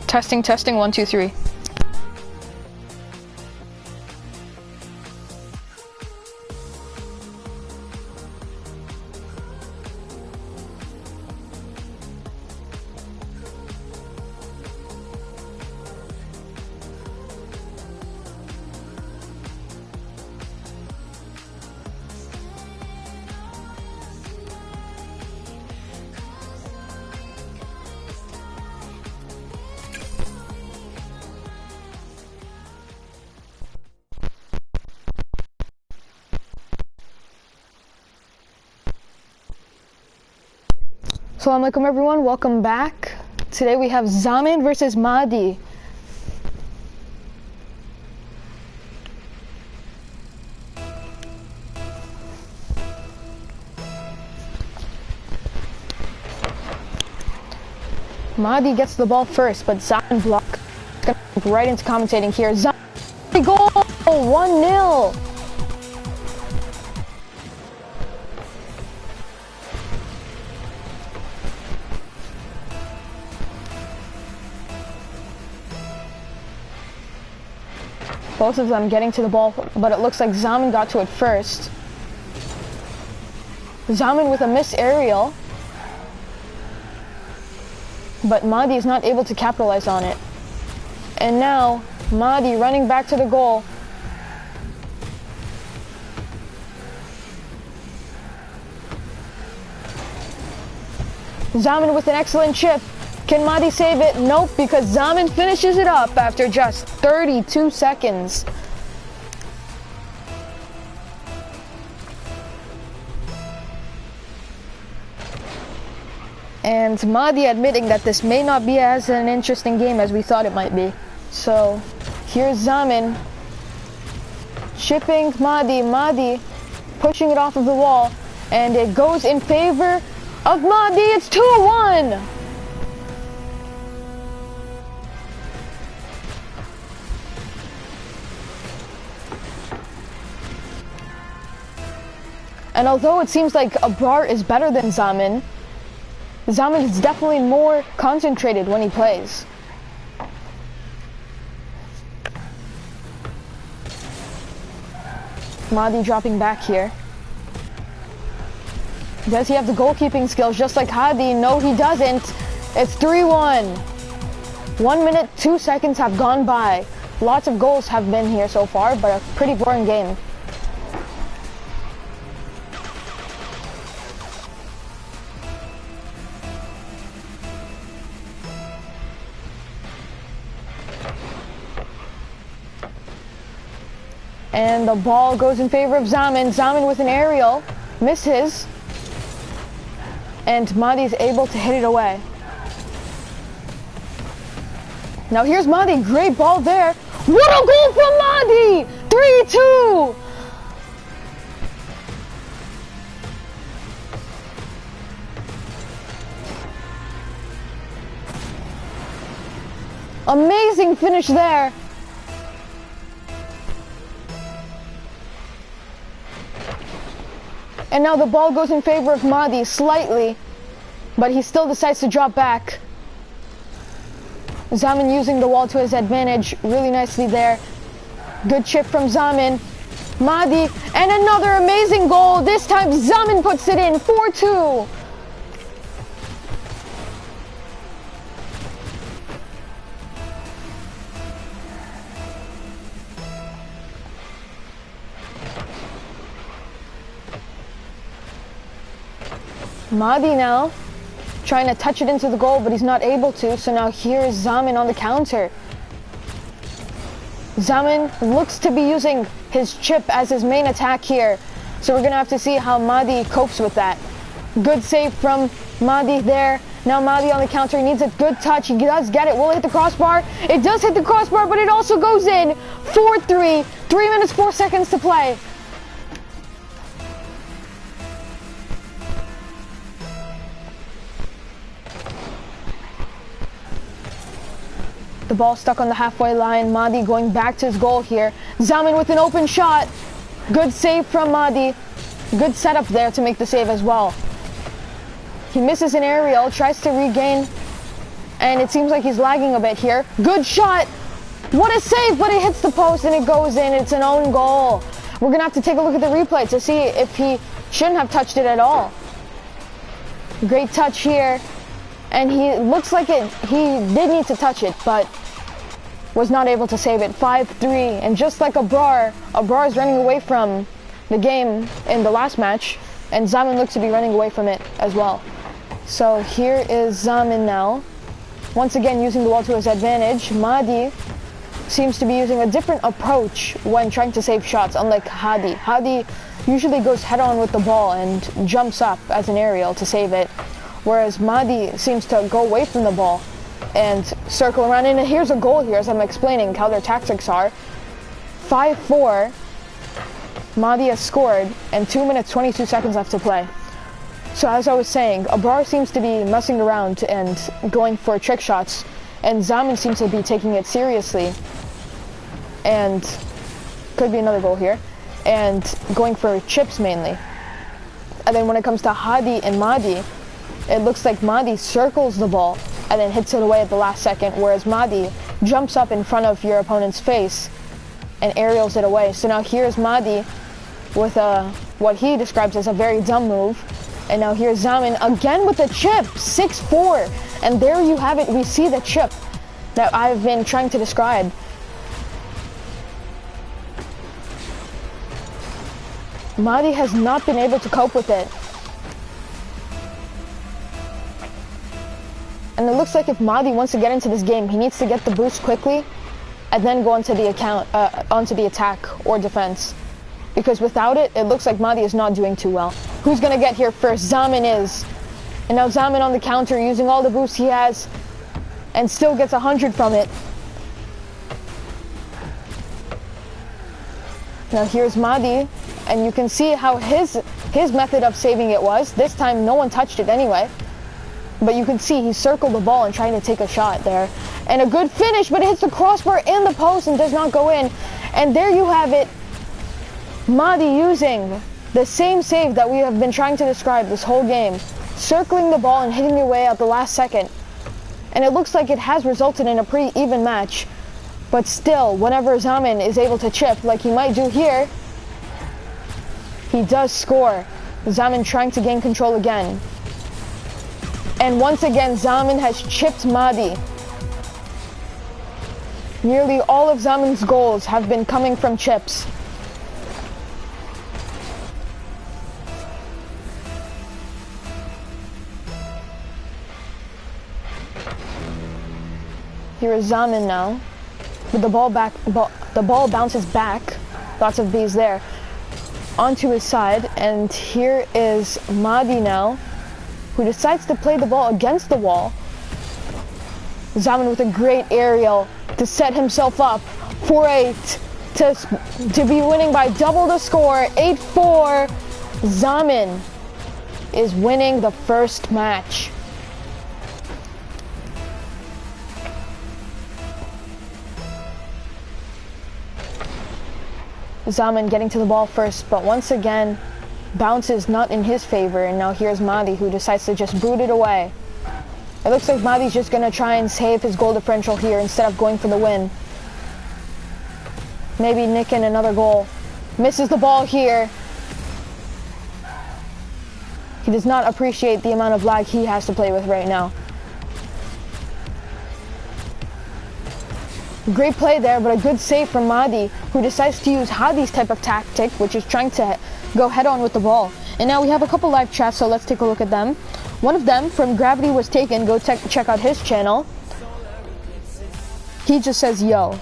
Testing, testing, 1, 2, 3. Assalamu alaikum everyone, welcome back. Today we have Zamin versus Mahdi. Mahdi gets the ball first, but Zamin block. Right into commentating here. Zamin goal! 1-0! Both of them getting to the ball, but it looks like Zamin got to it first. Zamin with a missed aerial, but Mahdi is not able to capitalize on it. And now, Mahdi running back to the goal. Zamin with an excellent chip. Can Mahdi save it? Nope, because Zamin finishes it up after just 32 seconds. And Mahdi admitting that this may not be as an interesting game as we thought it might be. So, here's Zamin chipping Mahdi, Mahdi pushing it off of the wall, and it goes in favor of Mahdi. It's 2-1! And although it seems like Abrar is better than Zamin, Zamin is definitely more concentrated when he plays. Mahdi dropping back here. Does he have the goalkeeping skills just like Hadi? No, he doesn't. It's 3-1. 1 minute, 2 seconds have gone by. Lots of goals have been here so far, but a pretty boring game. And the ball goes in favor of Zamin. Zamin with an aerial, misses. And Mahdi is able to hit it away. Now here's Mahdi, great ball there. What a goal from Mahdi! 3-2! Amazing finish there. And now the ball goes in favor of Mahdi slightly, but he still decides to drop back. Zamin using the wall to his advantage really nicely there. Good chip from Zamin. Mahdi, and another amazing goal. This time Zamin puts it in, 4-2. Mahdi now trying to touch it into the goal, but he's not able to. So now here is Zamin on the counter. Zamin looks to be using his chip as his main attack here. So we're going to have to see how Mahdi copes with that. Good save from Mahdi there. Now Mahdi on the counter, he needs a good touch. He does get it. Will it hit the crossbar? It does hit the crossbar, but it also goes in. 4-3. 3 minutes, 4 seconds to play. The ball stuck on the halfway line. Mahdi going back to his goal here. Zamin with an open shot. Good save from Mahdi. Good setup there to make the save as well. He misses an aerial, tries to regain And it seems like he's lagging a bit here. Good shot. What a save, but it hits the post and it goes in. It's an own goal. We're going to have to take a look at the replay to see if he shouldn't have touched it at all. Great touch here. And he looks like he did need to touch it, but was not able to save it. 5-3. And just like Abrar is running away from the game in the last match. And Zamin looks to be running away from it as well. So here is Zamin now. Once again using the wall to his advantage. Mahdi seems to be using a different approach when trying to save shots, unlike Hadi. Hadi usually goes head-on with the ball and jumps up as an aerial to save it, whereas Mahdi seems to go away from the ball and circle around. And here's a goal here, as I'm explaining how their tactics are. 5-4, Mahdi has scored, and 2 minutes 22 seconds left to play. So as I was saying, Abrar seems to be messing around and going for trick shots, and Zamin seems to be taking it seriously. And could be another goal here. And going for chips mainly. And then when it comes to Hadi and Mahdi, it looks like Mahdi circles the ball and then hits it away at the last second, whereas Mahdi jumps up in front of your opponent's face and aerials it away. So now here's Mahdi with what he describes as a very dumb move. And now here's Zamin again with the chip, 6-4. And there you have it, we see the chip that I've been trying to describe. Mahdi has not been able to cope with it. And it looks like if Mahdi wants to get into this game, he needs to get the boost quickly and then go onto the attack or defense. Because without it, it looks like Mahdi is not doing too well. Who's gonna get here first? Zamin is. And now Zamin on the counter using all the boosts he has and still gets 100 from it. Now here's Mahdi, and you can see how his method of saving it was. This time no one touched it anyway. But you can see he circled the ball and trying to take a shot there. And a good finish, but it hits the crossbar in the post and does not go in. And there you have it. Mahdi using the same save that we have been trying to describe this whole game. Circling the ball and hitting it away at the last second. And it looks like it has resulted in a pretty even match. But still, whenever Zamin is able to chip, like he might do here, he does score. Zamin trying to gain control again. And once again, Zamin has chipped Mahdi. Nearly all of Zamin's goals have been coming from chips. Here is Zamin now. With the ball back, the ball bounces back. Lots of bees there. Onto his side, and here is Mahdi now, who decides to play the ball against the wall. Zamin with a great aerial to set himself up for to be winning by double the score. 8-4. Zamin is winning the first match. Zamin getting to the ball first, but once again, bounce is not in his favor, and now here's Mahdi who decides to just boot it away. It looks like Mahdi's just going to try and save his goal differential here instead of going for the win. Maybe nick in another goal. Misses the ball here. He does not appreciate the amount of lag he has to play with right now. Great play there, but a good save from Mahdi, who decides to use Hadi's type of tactic, which is trying to go head-on with the ball. And now we have a couple live chats, so let's take a look at them. One of them, from Gravity Was Taken, go check out his channel. He just says, yo.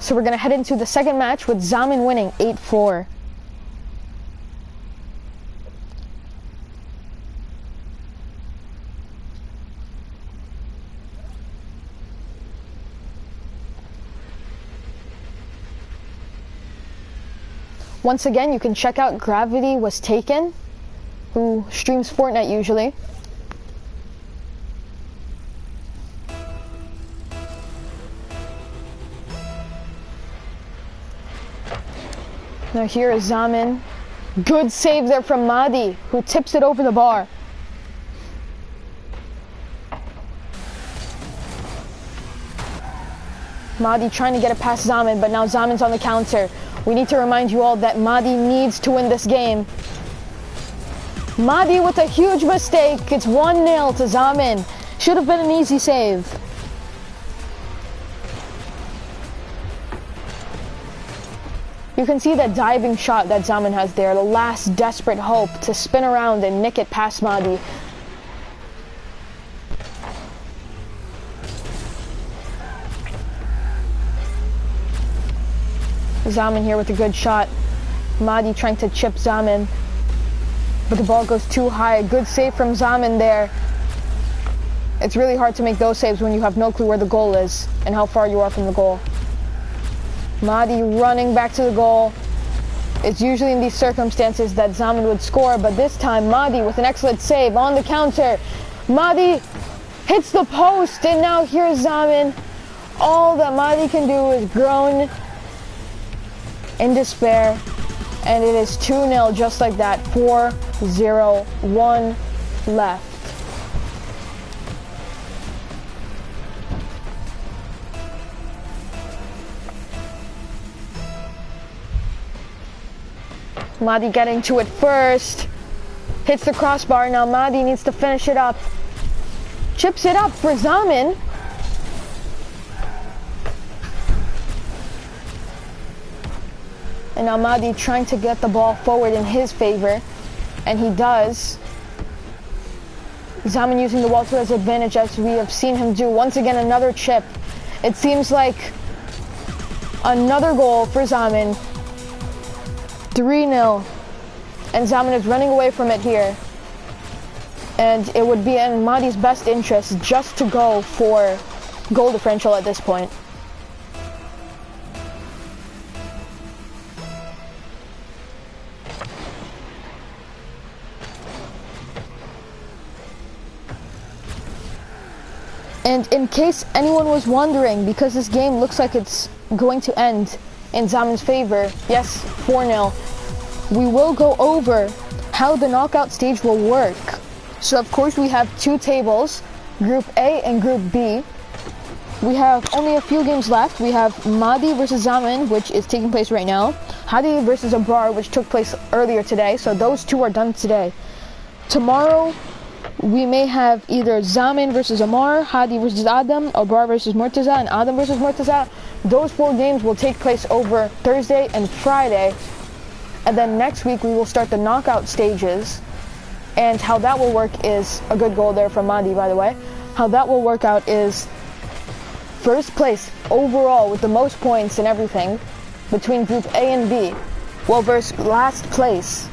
So we're going to head into the second match with Zamin winning 8-4. Once again, you can check out Gravity Was Taken, who streams Fortnite usually. Now here is Zamin. Good save there from Mahdi, who tips it over the bar. Mahdi trying to get it past Zamin, but now Zamin's on the counter. We need to remind you all that Mahdi needs to win this game. Mahdi with a huge mistake. It's 1-0 to Zamin. Should have been an easy save. You can see that diving shot that Zamin has there, the last desperate hope to spin around and nick it past Mahdi. Zamin here with a good shot. Mahdi trying to chip Zamin, but the ball goes too high. Good save from Zamin there. It's really hard to make those saves when you have no clue where the goal is and how far you are from the goal. Mahdi running back to the goal. It's usually in these circumstances that Zamin would score, but this time Mahdi with an excellent save on the counter. Mahdi hits the post, and now here's Zamin. All that Mahdi can do is groan in despair, and it is 2-0 just like that. 4-0, 1 left. Mahdi getting to it first. Hits the crossbar. Now Mahdi needs to finish it up. Chips it up for Zamin. And now Mahdi trying to get the ball forward in his favor. And he does. Zamin using the wall to his advantage, as we have seen him do. Once again, another chip. It seems like another goal for Zamin. 3-0, and Zamin is running away from it here, and it would be in Mahdi's best interest just to go for goal differential at this point. And in case anyone was wondering, because this game looks like it's going to end in Zamin's favor, yes, 4-0, we will go over how the knockout stage will work. So of course we have two tables, Group A and Group B. We have only a few games left. We have Mahdi versus Zamin, which is taking place right now. Hadi versus Abrar, which took place earlier today. So those two are done today. Tomorrow we may have either Zamin versus Amar, Hadi versus Adam, Abrar versus Murtaza, and Adam versus Murtaza. Those 4 games will take place over Thursday and Friday. And then next week we will start the knockout stages. And how that will work is, a good goal there from Mahdi, by the way. How that will work out is first place overall with the most points and everything between Group A and B will verse last place.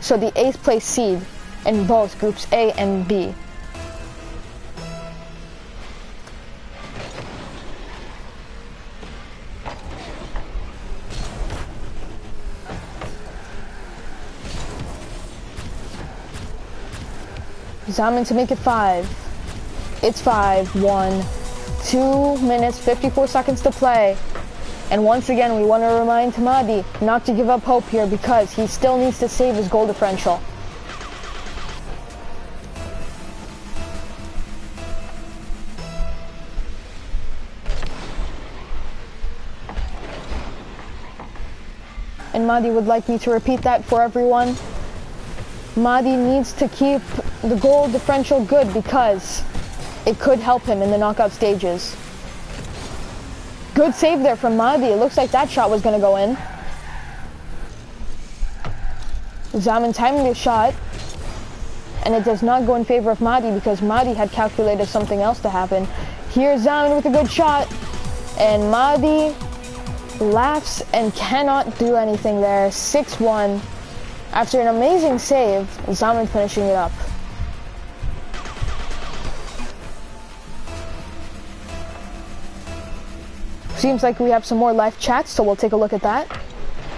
So the 8th place seed in both Groups A and B. Zamin to make it 5. It's 5-1. 2 minutes, 54 seconds to play. And once again, we want to remind Mahdi not to give up hope here, because he still needs to save his goal differential. And Mahdi would like me to repeat that for everyone. Mahdi needs to keep the goal differential good, because it could help him in the knockout stages. Good save there from Mahdi. It looks like that shot was going to go in. Zamin timing the shot, and it does not go in favor of Mahdi, because Mahdi had calculated something else to happen. Here's Zamin with a good shot, and Mahdi laughs and cannot do anything there. 6-1. After an amazing save, Zamin finishing it up. Seems like we have some more live chats, so we'll take a look at that.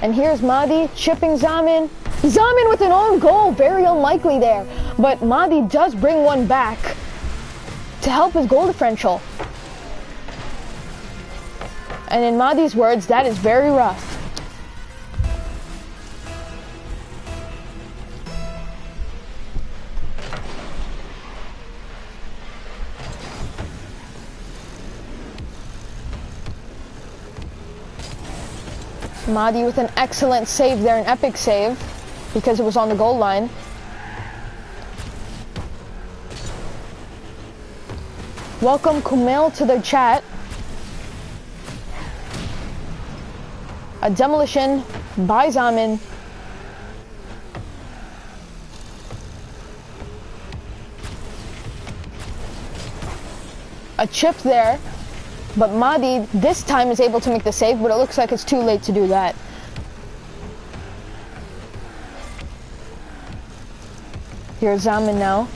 And here's Mahdi chipping Zamin. Zamin with an own goal, very unlikely there. But Mahdi does bring one back to help his goal differential. And in Mahdi's words, that is very rough. Mahdi with an excellent save there, an epic save, because it was on the goal line. Welcome Kumail to the chat. A demolition by Zamin. A chip there, but Mahdi this time is able to make the save, but it looks like it's too late to do that. Here's Zamin now.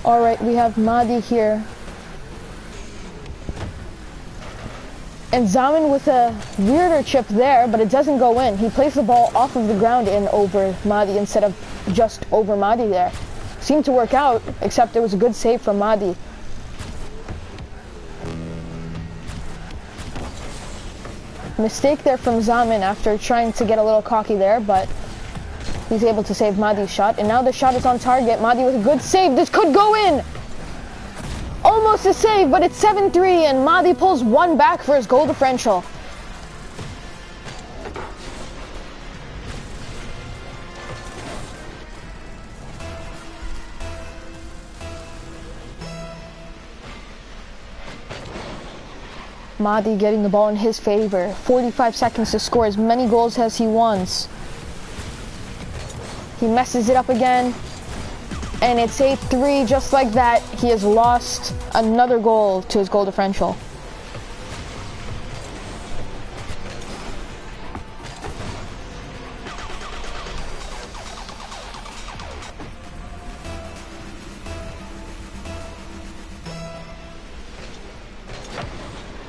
Alright, we have Mahdi here. And Zamin with a weirder chip there, but it doesn't go in. He plays the ball off of the ground and over Mahdi instead of just over Mahdi there. Seemed to work out, except it was a good save from Mahdi. Mistake there from Zamin after trying to get a little cocky there, but he's able to save Mahdi's shot, and now the shot is on target. Mahdi with a good save. This could go in! Almost a save, but it's 7-3, and Mahdi pulls one back for his goal differential. Mahdi getting the ball in his favor. 45 seconds to score as many goals as he wants. He messes it up again, and it's 8-3. Just like that, he has lost another goal to his goal differential.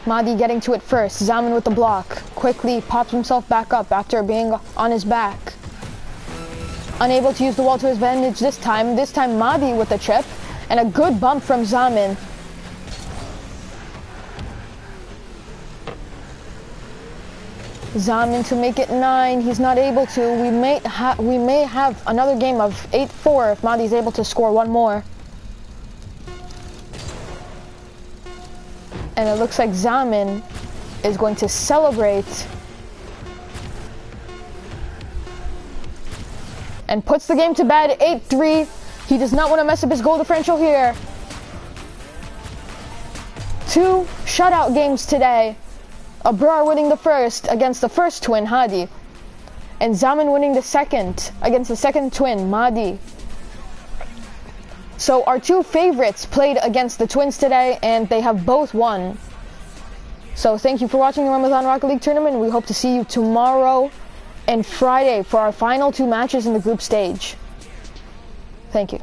Mahdi getting to it first. Zamin with the block. Quickly pops himself back up after being on his back. Unable to use the wall to his advantage this time. This time Mahdi with a chip. And a good bump from Zamin. Zamin to make it 9. He's not able to. We may have another game of 8-4 if Mahdi's able to score one more. And it looks like Zamin is going to celebrate and puts the game to bed. 8-3. He does not want to mess up his goal differential here. 2 shutout games today. Abrar winning the first against the first twin, Hadi. And Zamin winning the second against the second twin, Mahdi. So our 2 favorites played against the twins today, and they have both won. So thank you for watching the Ramadan Rocket League tournament. We hope to see you tomorrow and Friday for our final 2 matches in the group stage. Thank you.